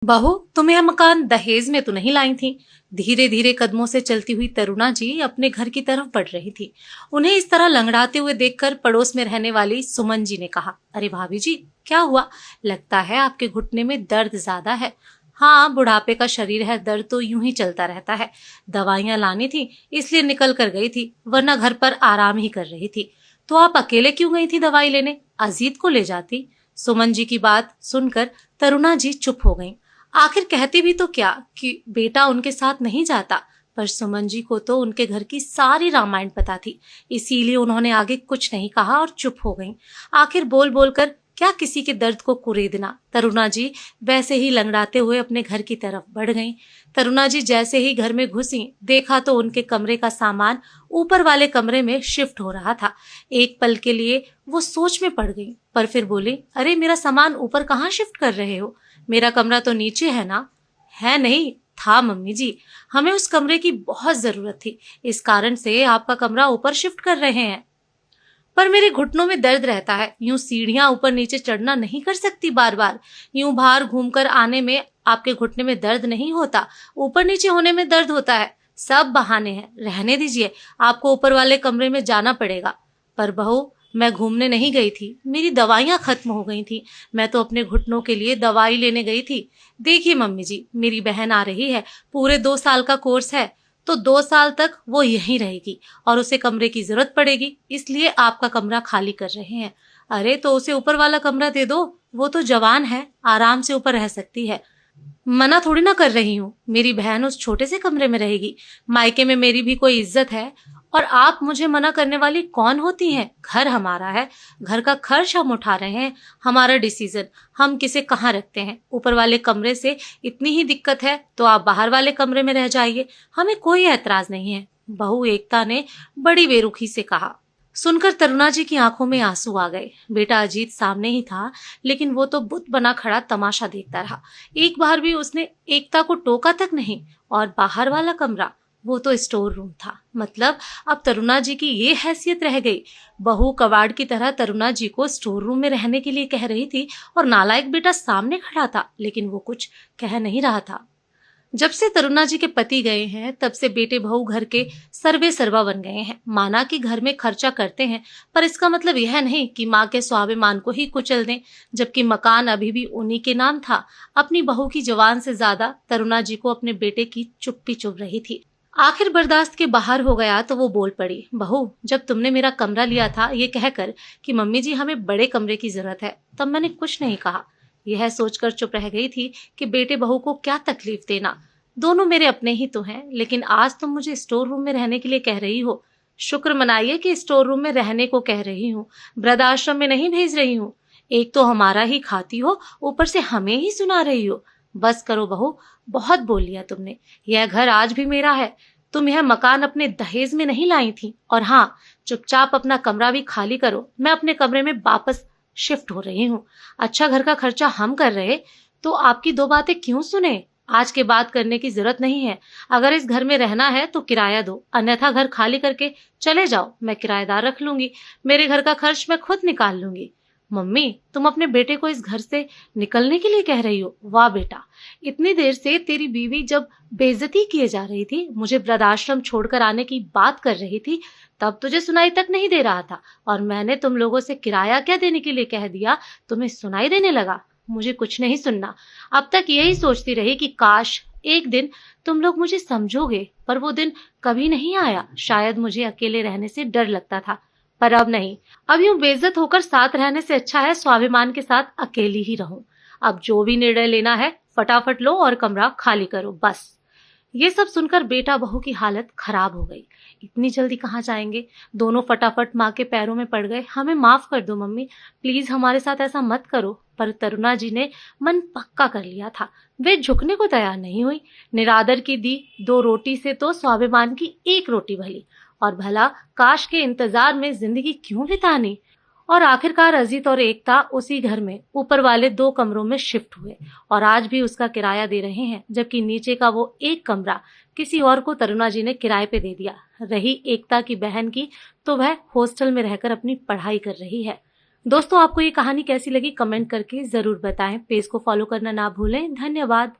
बहू, तुम यह मकान दहेज में तो नहीं लाई थी। धीरे धीरे कदमों से चलती हुई तरुणा जी अपने घर की तरफ बढ़ रही थी। उन्हें इस तरह लंगड़ाते हुए देखकर पड़ोस में रहने वाली सुमन जी ने कहा, अरे भाभी जी, क्या हुआ? लगता है आपके घुटने में दर्द ज्यादा है। हाँ, बुढ़ापे का शरीर है, दर्द तो यूं ही चलता रहता है। दवाइयां लानी थी इसलिए निकल कर गई थी, वरना घर पर आराम ही कर रही थी। तो आप अकेले क्यों गई थी दवाई लेने? अजीत को ले जाती। सुमन जी की बात सुनकर तरुणा जी चुप हो गईं। आखिर कहती भी तो क्या कि बेटा उनके साथ नहीं जाता, पर सुमन जी को तो उनके घर की सारी रामायण पता थी। इसीलिए उन्होंने आगे कुछ नहीं कहा और चुप हो गईं। आखिर बोल बोलकर क्या किसी के दर्द को कुरेदना। तरुणा जी वैसे ही लंगड़ाते हुए अपने घर की तरफ बढ़ गईं। तरुणा जी जैसे ही घर में घुसी, देखा तो उनके कमरे का सामान ऊपर वाले कमरे में शिफ्ट हो रहा था। एक पल के लिए वो सोच में पड़ गई, पर फिर बोली, अरे मेरा सामान ऊपर कहाँ शिफ्ट कर रहे हो? मेरा कमरा तो नीचे है ना? है नहीं था मम्मी जी, हमें उस कमरे की बहुत जरूरत थी, इस कारण से आपका कमरा ऊपर शिफ्ट कर रहे हैं। पर मेरे घुटनों में दर्द रहता है, यूं सीढ़ियां ऊपर नीचे चढ़ना नहीं कर सकती बार बार। यूं बाहर घूमकर आने में आपके घुटने में दर्द नहीं होता, ऊपर नीचे होने में दर्द होता है। सब बहाने हैं, रहने दीजिए, आपको ऊपर वाले कमरे में जाना पड़ेगा। पर बहू, मैं घूमने नहीं गई थी, मेरी दवाइयां खत्म हो गई थी। मैं तो अपने घुटनों के लिए दवाई लेने गई थी। देखिए मम्मी जी, मेरी बहन आ रही है, पूरे 2 साल का कोर्स है, तो 2 साल तक वो यहीं रहेगी और उसे कमरे की जरूरत पड़ेगी, इसलिए आपका कमरा खाली कर रहे हैं। अरे तो उसे ऊपर वाला कमरा दे दो, वो तो जवान है, आराम से ऊपर रह सकती है। मना थोड़ी ना कर रही हूँ, मेरी बहन उस छोटे से कमरे में रहेगी। मायके में मेरी भी कोई इज्जत है, और आप मुझे मना करने वाली कौन होती हैं? घर हमारा है, घर का खर्च हम उठा रहे हैं, हमारा डिसीजन, हम किसे कहाँ रखते हैं। ऊपर वाले कमरे से इतनी ही दिक्कत है तो आप बाहर वाले कमरे में रह जाइए, हमें कोई एतराज नहीं है, बहू एकता ने बड़ी बेरुखी से कहा। सुनकर तरुणा जी की आंखों में आंसू आ गए। बेटा अजीत सामने ही था, लेकिन वो तो बुत बना खड़ा तमाशा देखता रहा। एक बार भी उसने एकता को टोका तक नहीं। और बाहर वाला कमरा, वो तो स्टोर रूम था। मतलब अब तरुणा जी की ये हैसियत रह गई। बहू कबाड़ की तरह तरुणा जी को स्टोर रूम में रहने के लिए कह रही थी, और नालायक बेटा सामने खड़ा था, लेकिन वो कुछ कह नहीं रहा था। जब से तरुणा जी के पति गए हैं, तब से बेटे बहू घर के सर्वे सर्वा बन गए हैं। माना कि घर में खर्चा करते हैं, पर इसका मतलब यह नहीं कि माँ के स्वाभिमान को ही कुचल दें, जबकि मकान अभी भी उन्हीं के नाम था। अपनी बहू की जवान से ज्यादा तरुणा जी को अपने बेटे की चुप्पी चुभ रही थी। आखिर बर्दाश्त के बाहर हो गया तो वो बोल पड़ी, बहू, जब तुमने मेरा कमरा लिया था ये कहकर कि मम्मी जी हमें बड़े कमरे की जरूरत है, तब मैंने कुछ नहीं कहा। यह सोचकर चुप रह गई थी कि बेटे बहू को क्या तकलीफ देना, दोनों मेरे अपने ही तो हैं। लेकिन आज तुम मुझे स्टोर रूम में रहने के लिए कह रही हो। शुक्र मनाइए कि स्टोर रूम में रहने को कह रही हूँ, वृद्धाश्रम में नहीं भेज रही हूँ। एक तो हमारा ही खाती हो, ऊपर से हमें ही सुना रही हो। बस करो बहू, बहुत बोल लिया तुमने। यह घर आज भी मेरा है, तुम यह मकान अपने दहेज में नहीं लाई थी। और हाँ, चुपचाप अपना कमरा भी खाली करो, मैं अपने कमरे में वापस शिफ्ट हो रही हूँ। अच्छा, घर का खर्चा हम कर रहे, तो आपकी दो बातें क्यों सुने? आज के बाद करने की जरूरत नहीं है। अगर इस घर में रहना है तो किराया दो, अन्यथा घर खाली करके चले जाओ, मैं किराएदार रख लूंगी। मेरे घर का खर्च मैं खुद निकाल लूंगी। मम्मी, तुम अपने बेटे को इस घर से निकलने के लिए कह रही हो? वाह बेटा, इतनी देर से तेरी बीवी जब बेइज्जती किए जा रही थी, मुझे वृद्धाश्रम छोड़कर आने की बात कर रही थी, तब तुझे सुनाई तक नहीं दे रहा था, और मैंने तुम लोगों से किराया क्या देने के लिए कह दिया, तुम्हें सुनाई देने लगा? मुझे कुछ नहीं सुनना। अब तक यही सोचती रही कि काश एक दिन तुम लोग मुझे समझोगे, पर वो दिन कभी नहीं आया। शायद मुझे अकेले रहने से डर लगता था, पर अब नहीं। अब यूं बेइज्जत होकर साथ रहने से अच्छा है स्वाभिमान के साथ अकेली ही रहूं। अब जो भी निर्णय लेना है फटाफट लो और कमरा खाली करो, बस। ये सब सुनकर बेटा बहू की हालत खराब हो गई। इतनी जल्दी कहाँ जाएंगे? दोनों फटाफट माँ के पैरों में पड़ गए। हमें माफ कर दो मम्मी, प्लीज हमारे साथ ऐसा मत करो। पर तरुणा जी ने मन पक्का कर लिया था, वे झुकने को तैयार नहीं हुई। निरादर की दी 2 रोटी से तो स्वाभिमान की 1 रोटी भली, और भला काश के इंतजार में जिंदगी क्यों बितानी। और आखिरकार अजीत और एकता उसी घर में ऊपर वाले 2 कमरों में शिफ्ट हुए, और आज भी उसका किराया दे रहे हैं, जबकि नीचे का वो एक कमरा किसी और को तरुणा जी ने किराए पे दे दिया। रही एकता की बहन की, तो वह हॉस्टल में रहकर अपनी पढ़ाई कर रही है। दोस्तों, आपको ये कहानी कैसी लगी कमेंट करके जरूर बताएं। पेज को फॉलो करना ना भूलें। धन्यवाद।